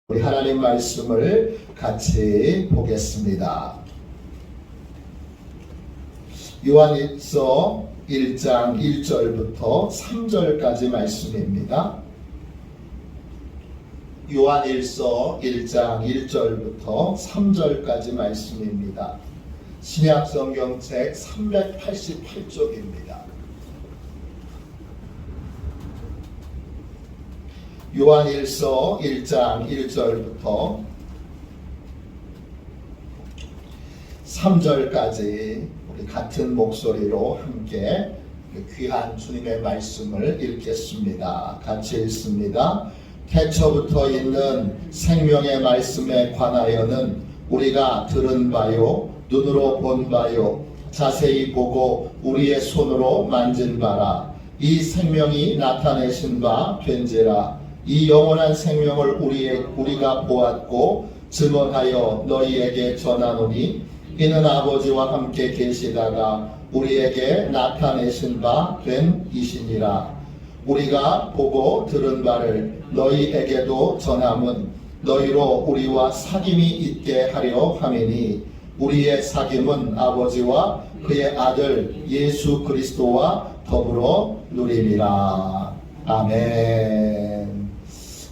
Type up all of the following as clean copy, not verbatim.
우리 하나님 말씀을 같이 보겠습니다. 요한일서 1장 1절부터 3절까지 말씀입니다. 요한일서 1장 1절부터 3절까지 말씀입니다. 신약성경책 388쪽입니다. 요한일서 1장 1절부터 3절까지 우리 같은 목소리로 함께 귀한 주님의 말씀을 읽겠습니다. 같이 읽습니다. 태초부터 있는 생명의 말씀에 관하여는 우리가 들은 바요, 눈으로 본 바요, 자세히 보고 우리의 손으로 만진 바라. 이 생명이 나타내신 바 된지라. 이 영원한 생명을 우리가 보았고 증언하여 너희에게 전하노니 이는 아버지와 함께 계시다가 우리에게 나타내신 바 된 이시니라. 우리가 보고 들은 바를 너희에게도 전함은 너희로 우리와 사귐이 있게 하려 함이니 우리의 사귐은 아버지와 그의 아들 예수 그리스도와 더불어 누리리라. 아멘.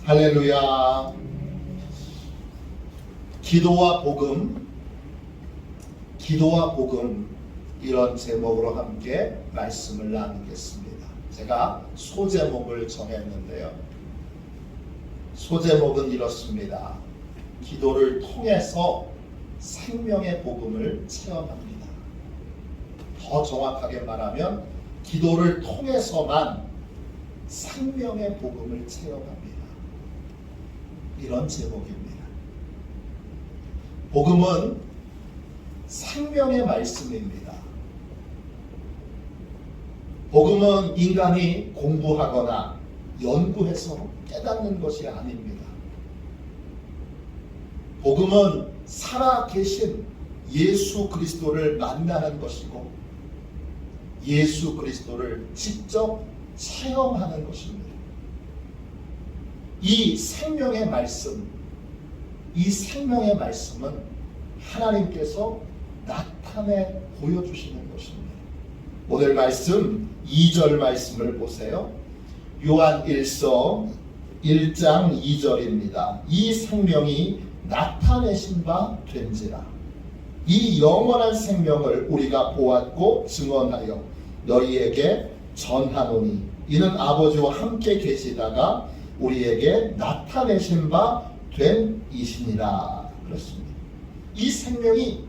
할렐루야. 기도와 복음 이런 제목으로 함께 말씀을 나누겠습니다. 제가 소제목을 정했는데요. 소제목은 이렇습니다. 기도를 통해서 생명의 복음을 체험합니다. 더 정확하게 말하면 기도를 통해서만 생명의 복음을 체험합니다. 이런 제목입니다. 복음은 생명의 말씀입니다. 복음은 인간이 공부하거나 연구해서 깨닫는 것이 아닙니다. 복음은 살아계신 예수 그리스도를 만나는 것이고 예수 그리스도를 직접 체험하는 것입니다. 이 생명의 말씀은 하나님께서 나타내 보여주시는 것입니다. 오늘 말씀 2절 말씀을 보세요. 요한일서 1장 2절입니다. 이 생명이 나타내신 바 된지라. 이 영원한 생명을 우리가 보았고 증언하여 너희에게 전하노니 이는 아버지와 함께 계시다가 우리에게 나타내신 바 된 이시니라. 그렇습니다. 이 생명이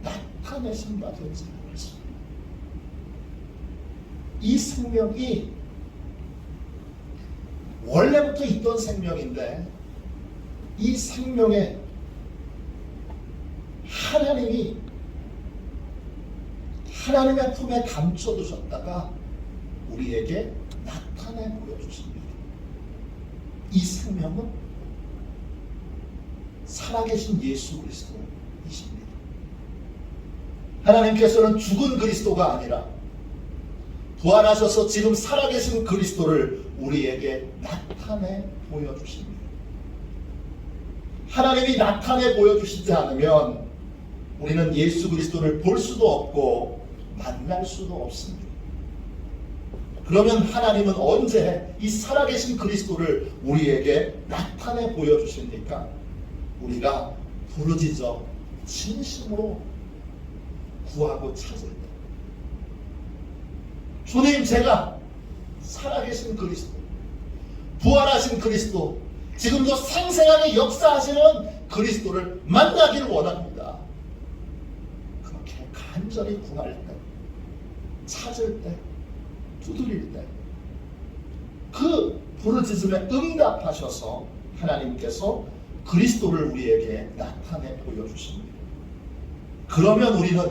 나타내신 바 된지라. 그렇습니다. 이 생명이 원래부터 있던 생명인데 이 생명에 하나님의 품에 감춰두셨다가 우리에게 나타내 보여주십니다. 이 생명은 살아계신 예수 그리스도이십니다. 하나님께서는 죽은 그리스도가 아니라 부활하셔서 지금 살아계신 그리스도를 우리에게 나타내 보여주십니다. 하나님이 나타내 보여주시지 않으면 우리는 예수 그리스도를 볼 수도 없고 만날 수도 없습니다. 그러면 하나님은 언제 이 살아계신 그리스도를 우리에게 나타내 보여주십니까? 우리가 부르짖어 진심으로 구하고 찾을 때, 주님, 제가 살아계신 그리스도, 부활하신 그리스도, 지금도 생생하게 역사하시는 그리스도를 만나기를 원합니다. 그렇게 간절히 구할 때, 찾을 때, 두드릴 때 그 부르짖음에 응답하셔서 하나님께서 그리스도를 우리에게 나타내 보여주십니다. 그러면 우리는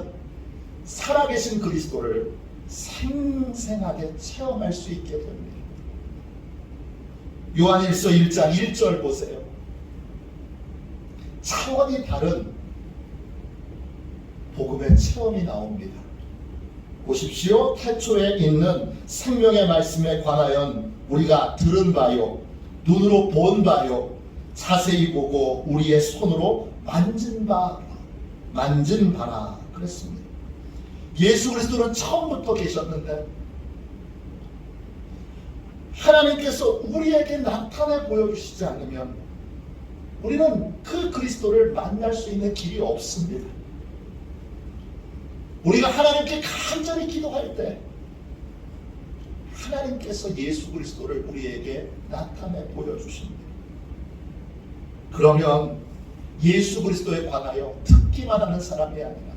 살아계신 그리스도를 생생하게 체험할 수 있게 됩니다. 요한일서 1장 1절 보세요. 차원이 다른 복음의 체험이 나옵니다. 보십시오. 태초에 있는 생명의 말씀에 관하여 우리가 들은 바요, 눈으로 본 바요, 자세히 보고 우리의 손으로 만진 바라 그랬습니다. 예수 그리스도는 처음부터 계셨는데 하나님께서 우리에게 나타내 보여주시지 않으면 우리는 그 그리스도를 만날 수 있는 길이 없습니다. 우리가 하나님께 간절히 기도할 때 하나님께서 예수 그리스도를 우리에게 나타내 보여주십니다. 그러면 예수 그리스도에 관하여 듣기만 하는 사람이 아니라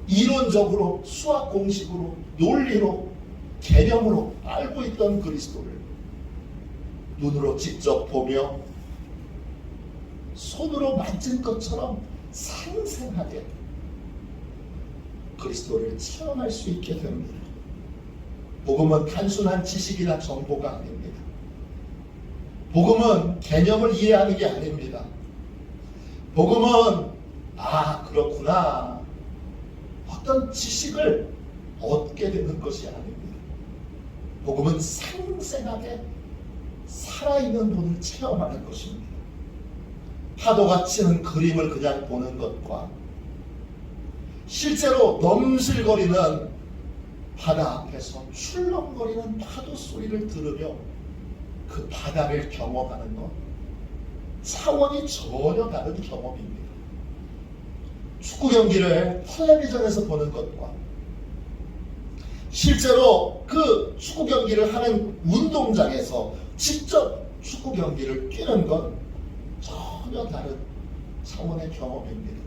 이론적으로 수학 공식으로 논리로 개념으로 알고 있던 그리스도를 눈으로 직접 보며 손으로 만진 것처럼 생생하게 그리스도를 체험할 수 있게 됩니다. 복음은 단순한 지식이나 정보가 아닙니다. 복음은 개념을 이해하는 게 아닙니다. 복음은 그렇구나 어떤 지식을 얻게 되는 것이 아닙니다. 복음은 생생하게 살아있는 분을 체험하는 것입니다. 파도가 치는 그림을 그냥 보는 것과 실제로 넘실거리는 바다 앞에서 출렁거리는 파도 소리를 들으며 그 바다를 경험하는 것 차원이 전혀 다른 경험입니다. 축구 경기를 텔레비전에서 보는 것과 실제로 그 축구 경기를 하는 운동장에서 직접 축구 경기를 뛰는 건 전혀 다른 차원의 경험입니다.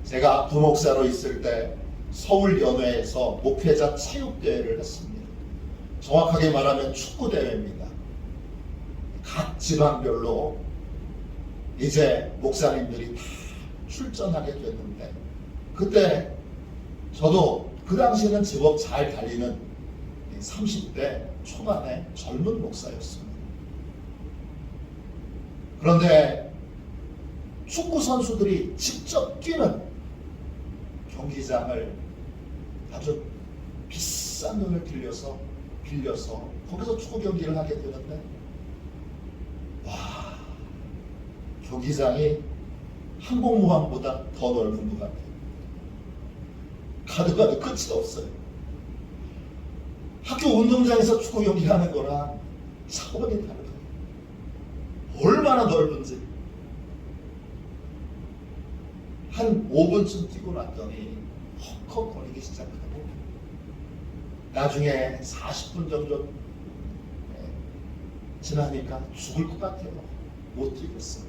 제가 부목사로 있을 때 서울연회에서 목회자 체육대회를 했습니다. 정확하게 말하면 축구대회입니다. 각 지방별로 이제 목사님들이 다 출전하게 됐는데 그때 저도 그 당시에는 제법 잘 달리는 30대 초반의 젊은 목사였습니다. 그런데 축구 선수들이 직접 뛰는 경기장을 아주 비싼 돈을 빌려서 거기서 축구 경기를 하게 되는데 경기장이 항공모함보다 더 넓은 것 같아요. 가도 끝이 없어요. 학교 운동장에서 축구 경기하는 거랑 차원이 다르다. 얼마나 넓은지. 한 5분쯤 뛰고 났더니 헉헉거리기 시작하고 나중에 40분 정도 지나니까 죽을 것 같아요. 못 뛰겠어요.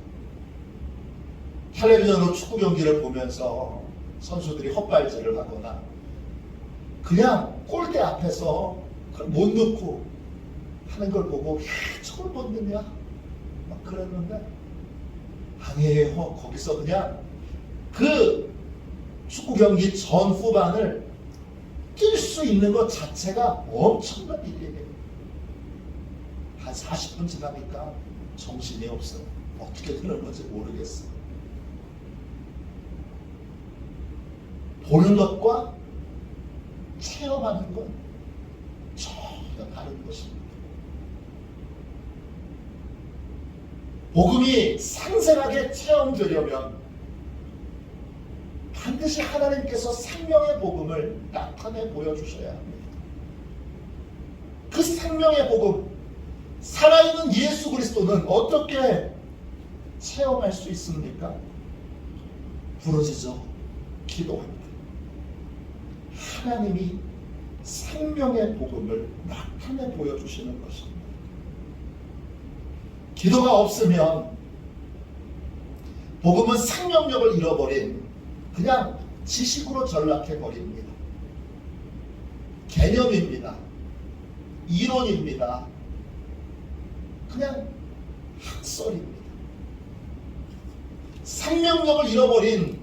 텔레비전으로 축구 경기를 보면서 선수들이 헛발질을 하거나 그냥 골대 앞에서 못 넣고 하는 걸 보고 저걸 못 넣냐 막 그랬는데 아니에요. 거기서 그냥 그 축구 경기 전 후반을 뛸 수 있는 것 자체가 엄청난 일이에요. 한 40분 지나니까 정신이 없어요. 어떻게 되는 건지 모르겠어요. 보는 것과 체험하는 건 전혀 다른 것입니다. 복음이 상세하게 체험되려면 반드시 하나님께서 생명의 복음을 나타내 보여주셔야 합니다. 그 생명의 복음, 살아있는 예수 그리스도는 어떻게 체험할 수 있습니까? 부르짖어 기도합니다. 하나님이 생명의 복음을 나타내 보여주시는 것입니다. 기도가 없으면 복음은 생명력을 잃어버린 그냥 지식으로 전락해버립니다. 개념입니다. 이론입니다. 그냥 학설입니다. 생명력을 잃어버린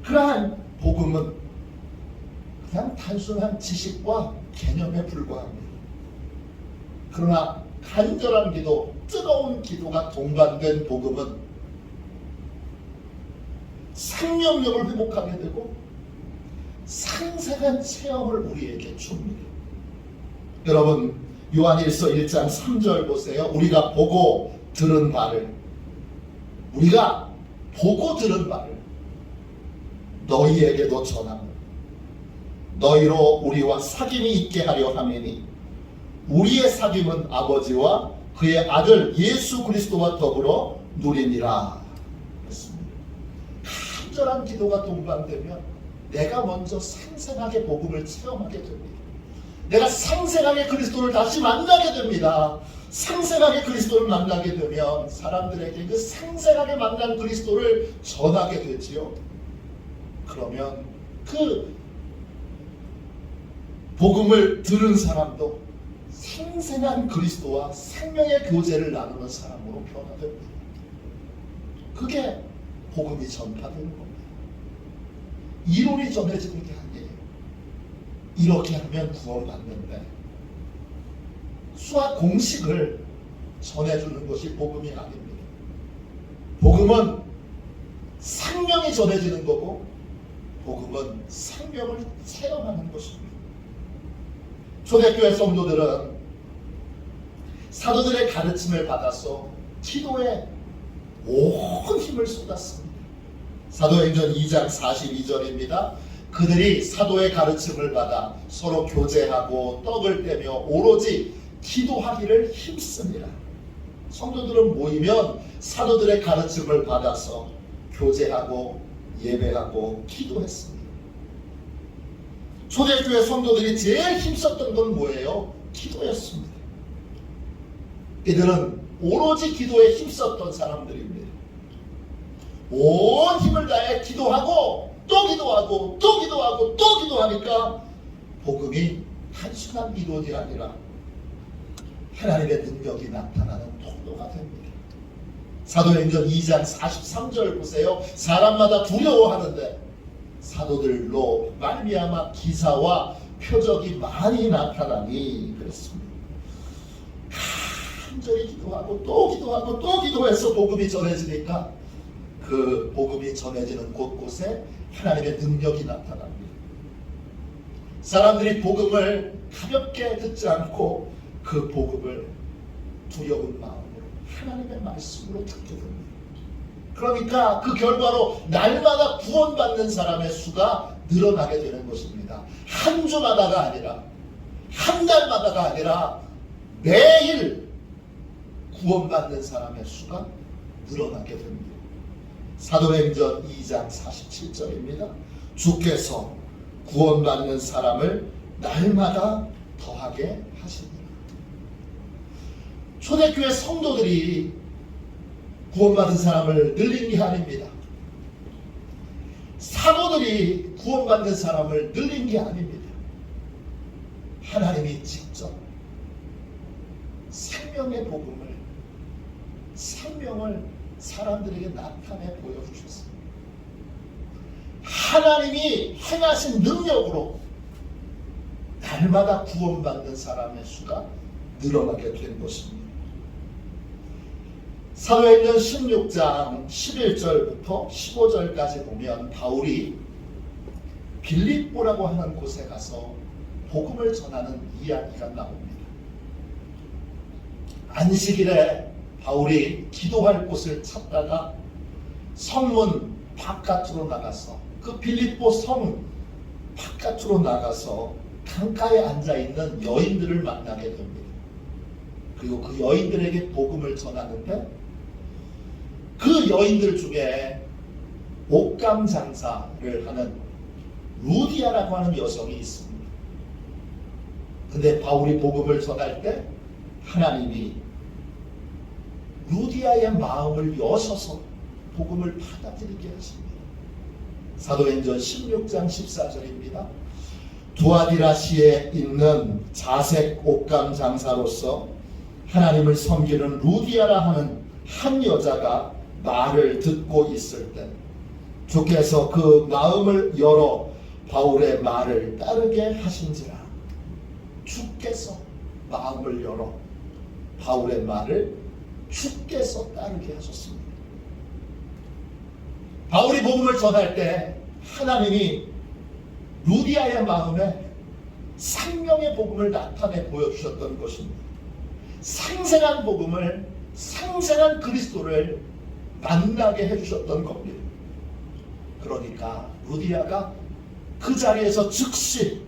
그러한 복음은 그냥 단순한 지식과 개념에 불과합니다. 그러나 간절한 기도, 뜨거운 기도가 동반된 복음은 생명력을 회복하게 되고 상세한 체험을 우리에게 줍니다. 여러분 요한일서 1장 3절 보세요. 우리가 보고 들은 바를, 우리가 보고 들은 바를 너희에게도 전하노니 너희로 우리와 사귐이 있게 하려 함이니 우리의 사귐은 아버지와 그의 아들 예수 그리스도와 더불어 누리니라 했습니다. 간절한 기도가 동반되면 내가 먼저 생생하게 복음을 체험하게 됩니다. 내가 생생하게 그리스도를 다시 만나게 됩니다. 생생하게 그리스도를 만나게 되면 사람들에게 그 생생하게 만난 그리스도를 전하게 되지요. 그러면 그 복음을 들은 사람도 생생한 그리스도와 생명의 교제를 나누는 사람으로 변화됩니다. 그게 복음이 전파되는 겁니다. 이론이 전해지는 게 아니에요. 이렇게 하면 구원받는데 수학 공식을 전해주는 것이 복음이 아닙니다. 복음은 생명이 전해지는 거고 복음은 생명을 체험하는 것입니다. 초대교회 성도들은 사도들의 가르침을 받아서 기도에 온 힘을 쏟았습니다. 사도행전 2장 42절입니다. 그들이 사도의 가르침을 받아 서로 교제하고 떡을 떼며 오로지 기도하기를 힘씁니다. 성도들은 모이면 사도들의 가르침을 받아서 교제하고 예배하고 기도했습니다. 초대교회 성도들이 제일 힘썼던 건 뭐예요? 기도였습니다. 이들은 오로지 기도에 힘썼던 사람들입니다. 온 힘을 다해 기도하고 또 기도하고 또 기도하고 또 기도하니까 복음이 단순한 이론이 아니라 하나님의 능력이 나타나는 통로가 됩니다. 사도행전 2장 43절 보세요. 사람마다 두려워하는데 사도들로 말미암아 기사와 표적이 많이 나타나니 그랬습니다. 간절히 기도하고 또 기도하고 또 기도해서 복음이 전해지니까 그 복음이 전해지는 곳곳에 하나님의 능력이 나타납니다. 사람들이 복음을 가볍게 듣지 않고 그 복음을 두려운 마음으로 하나님의 말씀으로 듣게 됩니다. 그러니까 그 결과로 날마다 구원받는 사람의 수가 늘어나게 되는 것입니다. 한 주마다가 아니라 한 달마다가 아니라 매일 구원받는 사람의 수가 늘어나게 됩니다. 사도행전 2장 47절입니다. 주께서 구원받는 사람을 날마다 더하게 하시니라. 초대교회 성도들이 구원받은 사람을 늘린 게 아닙니다. 사도들이 구원받는 사람을 늘린 게 아닙니다. 하나님이 직접 생명의 복음을, 생명을 사람들에게 나타내 보여주셨습니다. 하나님이 행하신 능력으로 날마다 구원받는 사람의 수가 늘어나게 된 것입니다. 사도행전 16장 11절부터 15절까지 보면 바울이 빌립보라고 하는 곳에 가서 복음을 전하는 이야기가 나옵니다. 안식일에 바울이 기도할 곳을 찾다가 성문 바깥으로 나가서 그 빌립보 성 바깥으로 나가서 강가에 앉아있는 여인들을 만나게 됩니다. 그리고 그 여인들에게 복음을 전하는데 그 여인들 중에 옷감 장사를 하는 루디아라고 하는 여성이 있습니다. 근데 바울이 복음을 전할 때 하나님이 루디아의 마음을 여셔서 복음을 받아들이게 하십니다. 사도행전 16장 14절입니다. 두아디라시에 있는 자색 옷감 장사로서 하나님을 섬기는 루디아라 하는 한 여자가 말을 듣고 있을 때 주께서 그 마음을 열어 바울의 말을 따르게 하신지라. 주께서 마음을 열어 바울의 말을 주께서 따르게 하셨습니다. 바울이 복음을 전할 때 하나님이 루디아의 마음에 생명의 복음을 나타내 보여주셨던 것입니다. 생생한 복음을 생생한 그리스도를 만나게 해주셨던 겁니다. 그러니까 루디아가 그 자리에서 즉시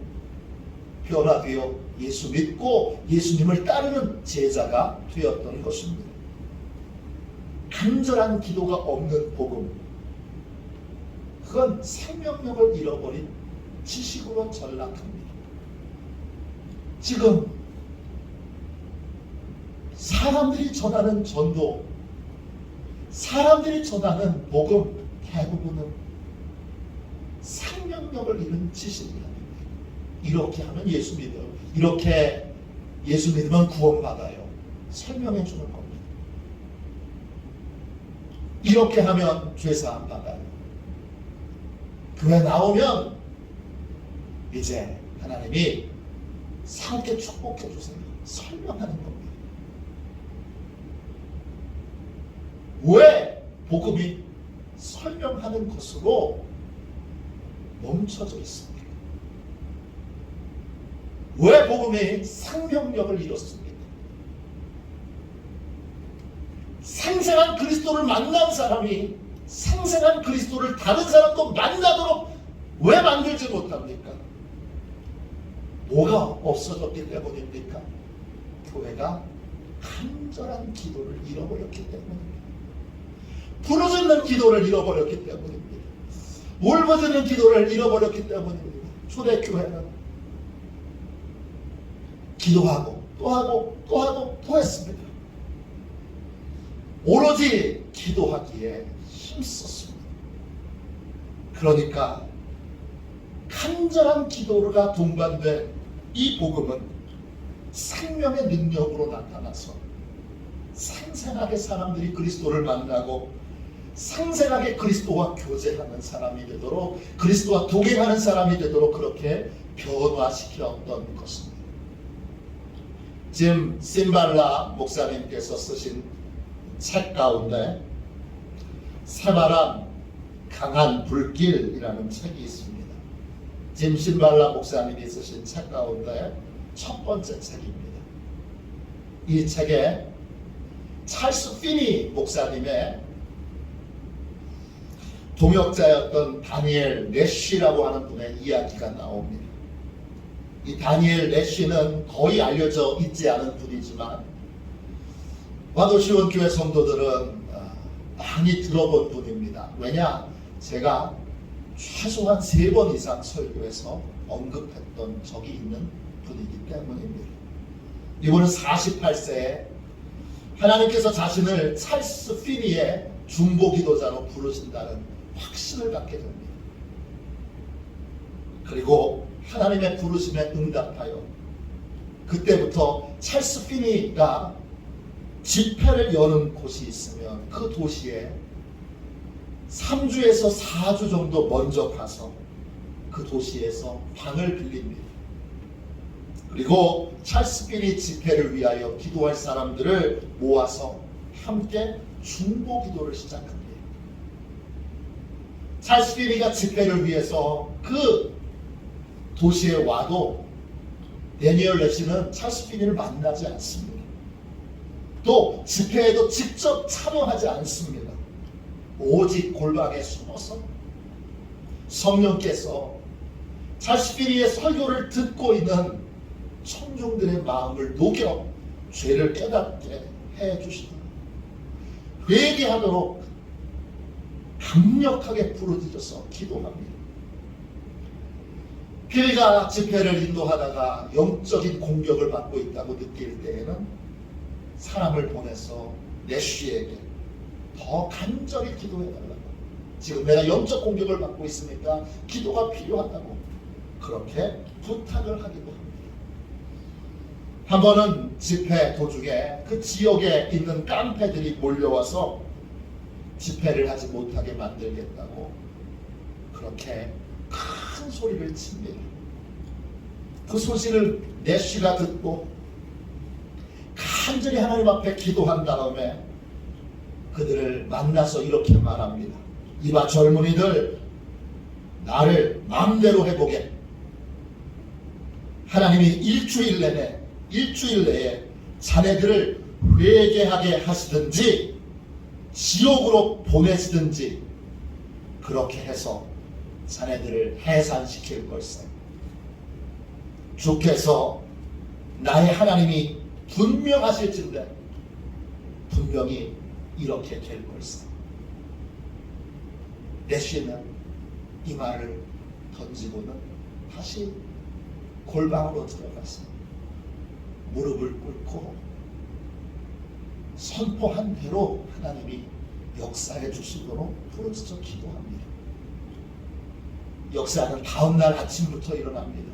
변화되어 예수 믿고 예수님을 따르는 제자가 되었던 것입니다. 간절한 기도가 없는 복음, 그건 생명력을 잃어버린 지식으로 전락합니다. 지금 사람들이 전하는 전도, 사람들이 전하는 복음 대부분은 생명력을 잃은 지식이랍니다. 이렇게 하면 예수 믿어요. 이렇게 예수 믿으면 구원받아요. 설명해 주는 겁니다. 이렇게 하면 죄사함 받아요. 교회 나오면 이제 하나님이 살게 축복해 주세요. 설명하는 겁니다. 왜 복음이 설명하는 것으로 멈춰져 있습니까? 왜 복음이 생명력을 잃었습니까? 생생한 그리스도를 만난 사람이 생생한 그리스도를 다른 사람도 만나도록 왜 만들지 못합니까? 뭐가 없어졌기 때문입니까? 교회가 간절한 기도를 잃어버렸기 때문입니다. 부르짖는 기도를 잃어버렸기 때문입니다. 울부짖는 기도를 잃어버렸기 때문입니다. 초대교회는 기도하고 또 하고 또 하고 또 했습니다. 오로지 기도하기에 힘썼습니다. 그러니까 간절한 기도가 동반된 이 복음은 생명의 능력으로 나타나서 생생하게 사람들이 그리스도를 만나고 생생하게 그리스도와 교제하는 사람이 되도록, 그리스도와 동행하는 사람이 되도록 그렇게 변화시켰던 것입니다. 지금 심발라 목사님께서 쓰신 책 가운데 새바람 강한 불길이라는 책이 있습니다. 짐 심발라 목사님이 쓰신 책 가운데 첫 번째 책입니다. 이 책에 찰스 피니 목사님의 동역자였던 다니엘 래쉬라고 하는 분의 이야기가 나옵니다. 이 다니엘 래쉬는 거의 알려져 있지 않은 분이지만 와도시원 교회 성도들은 많이 들어본 분입니다. 왜냐? 제가 최소한 3번 이상 설교에서 언급했던 적이 있는 분이기 때문입니다. 이분은 48세에 하나님께서 자신을 찰스 피니의 중보기도자로 부르신다는 확신을 갖게 됩니다. 그리고 하나님의 부르심에 응답하여 그때부터 찰스 피니가 집회를 여는 곳이 있으면 그 도시에 3주에서 4주 정도 먼저 가서 그 도시에서 방을 빌립니다. 그리고 찰스 피니 집회를 위하여 기도할 사람들을 모아서 함께 중보기도를 시작합니다. 찰스 피니가 집회를 위해서 그 도시에 와도 다니엘 래쉬는 찰스 피니를 만나지 않습니다. 또 집회에도 직접 참여하지 않습니다. 오직 골방에 숨어서 성령께서 찰스 피니의 설교를 듣고 있는 청중들의 마음을 녹여 죄를 깨닫게 해주시다. 회개하도록 강력하게 부르짖어서 기도합니다. 피니가 집회를 인도하다가 영적인 공격을 받고 있다고 느낄 때에는 사람을 보내서 래쉬에게 더 간절히 기도해달라고, 지금 내가 영적 공격을 받고 있으니까 기도가 필요하다고 그렇게 부탁을 하기도 합니다. 한 번은 집회 도중에 그 지역에 있는 깡패들이 몰려와서 집회를 하지 못하게 만들겠다고 그렇게 큰 소리를 칩니다. 그 소식을 래쉬가 듣고 간절히 하나님 앞에 기도한 다음에 그들을 만나서 이렇게 말합니다. 이봐 젊은이들, 나를 마음대로 해보게. 하나님이 일주일 내에 자네들을 회개하게 하시든지 지옥으로 보내시든지 그렇게 해서 자네들을 해산시킬 걸세. 주께서 나의 하나님이 분명하실진데 분명히 이렇게 될 걸세. 내쉬는 이 말을 던지고는 다시 골방으로 들어가서 무릎을 꿇고 선포한 대로 하나님이 역사해 주시도록 부르짖어 기도합니다. 역사는 다음날 아침부터 일어납니다.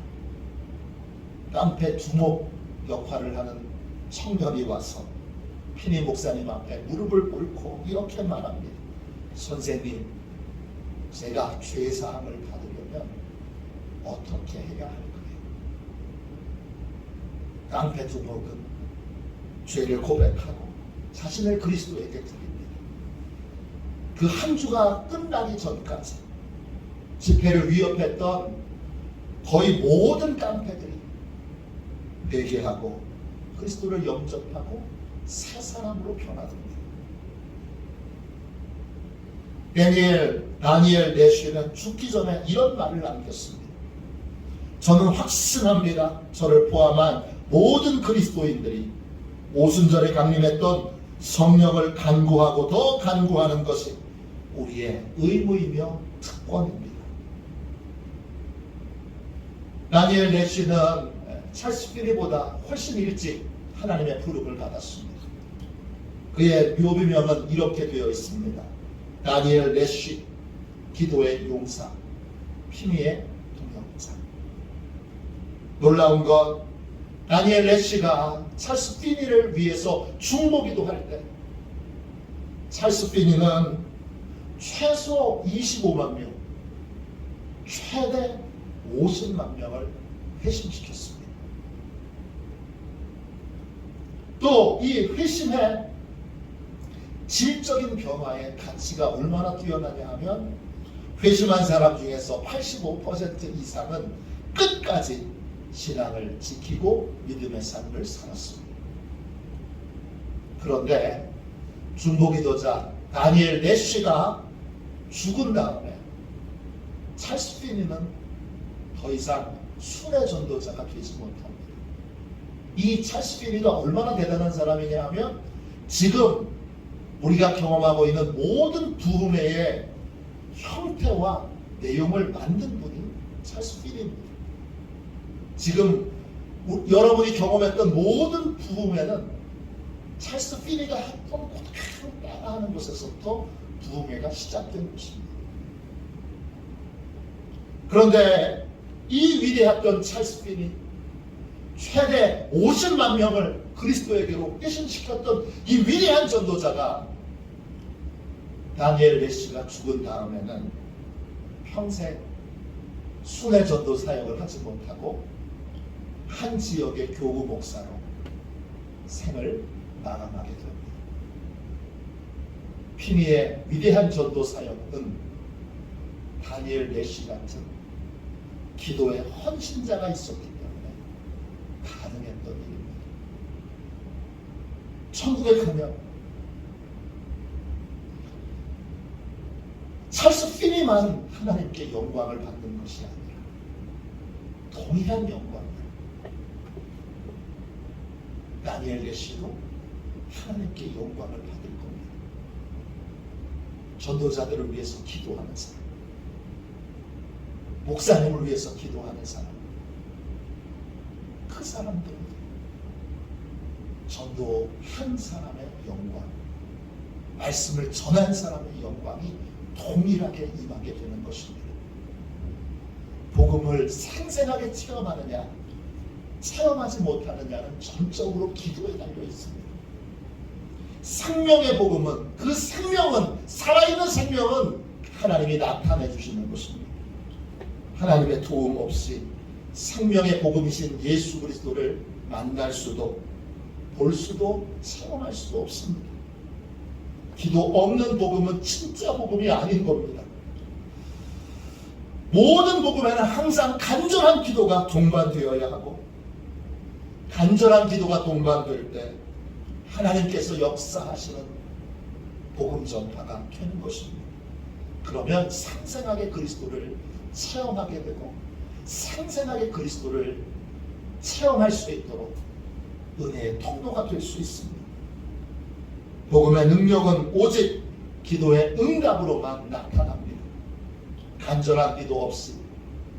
깡패 두목 역할을 하는 청년이 와서 피니 목사님 앞에 무릎을 꿇고 이렇게 말합니다. 선생님, 제가 죄사함을 받으려면 어떻게 해야 할까요? 깡패 두목은 죄를 고백하고 자신을 그리스도에게 드립니다. 그 한 주가 끝나기 전까지 집회를 위협했던 거의 모든 깡패들이 회개하고 그리스도를 영접하고 새 사람으로 변화됩니다. 다니엘 내쉬는 죽기 전에 이런 말을 남겼습니다. 저는 확신합니다. 저를 포함한 모든 그리스도인들이 오순절에 강림했던 성령을 간구하고 더 간구하는 것이 우리의 의무이며 특권입니다. 다니엘 내쉬는 찰스 피니보다 훨씬 일찍 하나님의 부름을 받았습니다. 그의 묘비명은 이렇게 되어 있습니다. 다니엘 내쉬, 기도의 용사, 피니의 동역자. 놀라운 건 다니엘 내쉬가 찰스 피니를 위해서 중보기도 할 때 찰스 피니는 최소 25만 명, 최대 50만 명을 회심시켰습니다. 또 이 회심의 질적인 변화의 가치가 얼마나 뛰어나냐 하면 회심한 사람 중에서 85% 이상은 끝까지 신앙을 지키고 믿음의 삶을 살았습니다. 그런데 중보기도자 다니엘 내쉬가 죽은 다음에 찰스 피니는 더 이상 순회 전도자가 되지 못합니다. 이 찰스 피니가 얼마나 대단한 사람이냐 하면 지금 우리가 경험하고 있는 모든 부흥회의 형태와 내용을 만든 분이 찰스 피니입니다. 지금 여러분이 경험했던 모든 부흥회는 찰스 피니가 했던 그대로 따라하는 곳에서부터 부흥회가 시작된 것입니다. 그런데 이 위대했던 찰스 피니, 최대 50만 명을 그리스도에게로 회심시켰던 이 위대한 전도자가 다니엘 내쉬가 죽은 다음에는 평생 순회 전도 사역을 하지 못하고 한 지역의 교구 목사로 생을 마감하게 됩니다. 피니의 위대한 전도 사역은 다니엘 내쉬 같은 기도의 헌신자가 있었기 때문에 가능했던 일입니다. 천국에 가면 찰스 피니만 하나님께 영광을 받는 것이 아니라 동일한 영광을 다니엘 내쉬도 하나님께 영광을 받을 겁니다. 전도자들을 위해서 기도하는 사람, 목사님을 위해서 기도하는 사람, 그 사람들은 전도한 사람의 영광, 말씀을 전한 사람의 영광이 동일하게 임하게 되는 것입니다. 복음을 생생하게 체험하느냐 체험하지 못하느냐는 전적으로 기도에 달려 있습니다. 생명의 복음은, 그 생명은, 살아있는 생명은 하나님이 나타내 주시는 것입니다. 하나님의 도움 없이 생명의 복음이신 예수 그리스도를 만날 수도 볼 수도 체험할 수도 없습니다. 기도 없는 복음은 진짜 복음이 아닌 겁니다. 모든 복음에는 항상 간절한 기도가 동반되어야 하고, 간절한 기도가 동반될 때 하나님께서 역사하시는 복음 전파가 되는 것입니다. 그러면 생생하게 그리스도를 체험하게 되고 생생하게 그리스도를 체험할 수 있도록 은혜의 통로가 될 수 있습니다. 복음의 능력은 오직 기도의 응답으로만 나타납니다. 간절한 기도 없이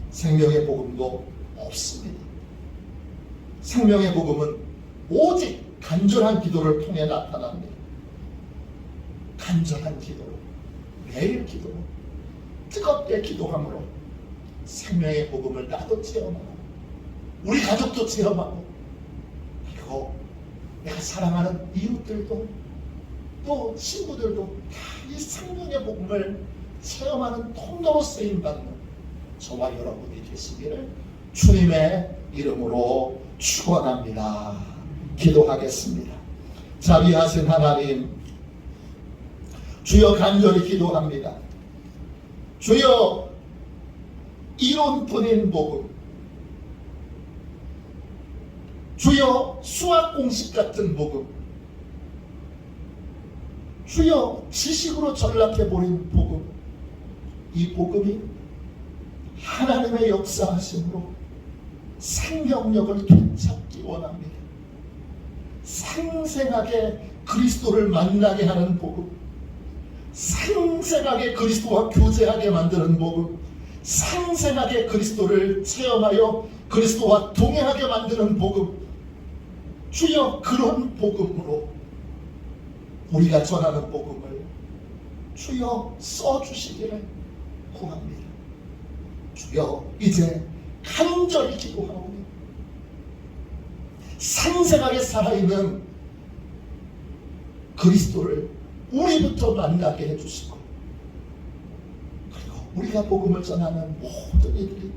생명의 복음도 없습니다. 생명의 복음은 오직 간절한 기도를 통해 나타납니다. 간절한 기도로, 매일 기도로, 뜨겁게 기도함으로 생명의 복음을 나도 체험하고 우리 가족도 체험하고 그리고 내가 사랑하는 이웃들도 또 친구들도 다 이 생명의 복음을 체험하는 통로로 쓰임받는 저와 여러분이 되시기를 주님의 이름으로 축원합니다. 기도하겠습니다. 자비하신 하나님, 주여 간절히 기도합니다. 주여 이론뿐인 복음, 주여 수학 공식 같은 복음, 주여 지식으로 전락해버린 복음, 이 복음이 하나님의 역사하심으로 생명력을 되찾기 원합니다. 생생하게 그리스도를 만나게 하는 복음, 생생하게 그리스도와 교제하게 만드는 복음, 생생하게 그리스도를 체험하여 그리스도와 동행하게 만드는 복음, 주여 그런 복음으로 우리가 전하는 복음을 주여 써주시기를 구합니다. 주여 이제 간절히 기도하오니 생생하게 살아있는 그리스도를 우리부터 만나게 해주시고 그리고 우리가 복음을 전하는 모든 이들이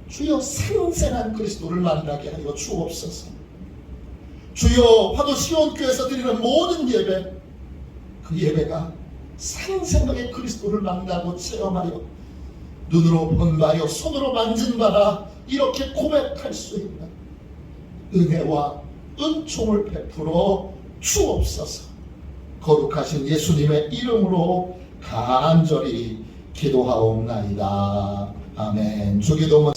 주여 생생한 그리스도를 만나게 하여 주옵소서. 주여 화도 시온교회에서 드리는 모든 예배, 그 예배가 생생하게 그리스도를 만나고 체험하여 눈으로 본 바요 손으로 만진 바라 이렇게 고백할 수 있는 은혜와 은총을 베풀어 주옵소서. 거룩하신 예수님의 이름으로 간절히 기도하옵나이다. 아멘. 주기도문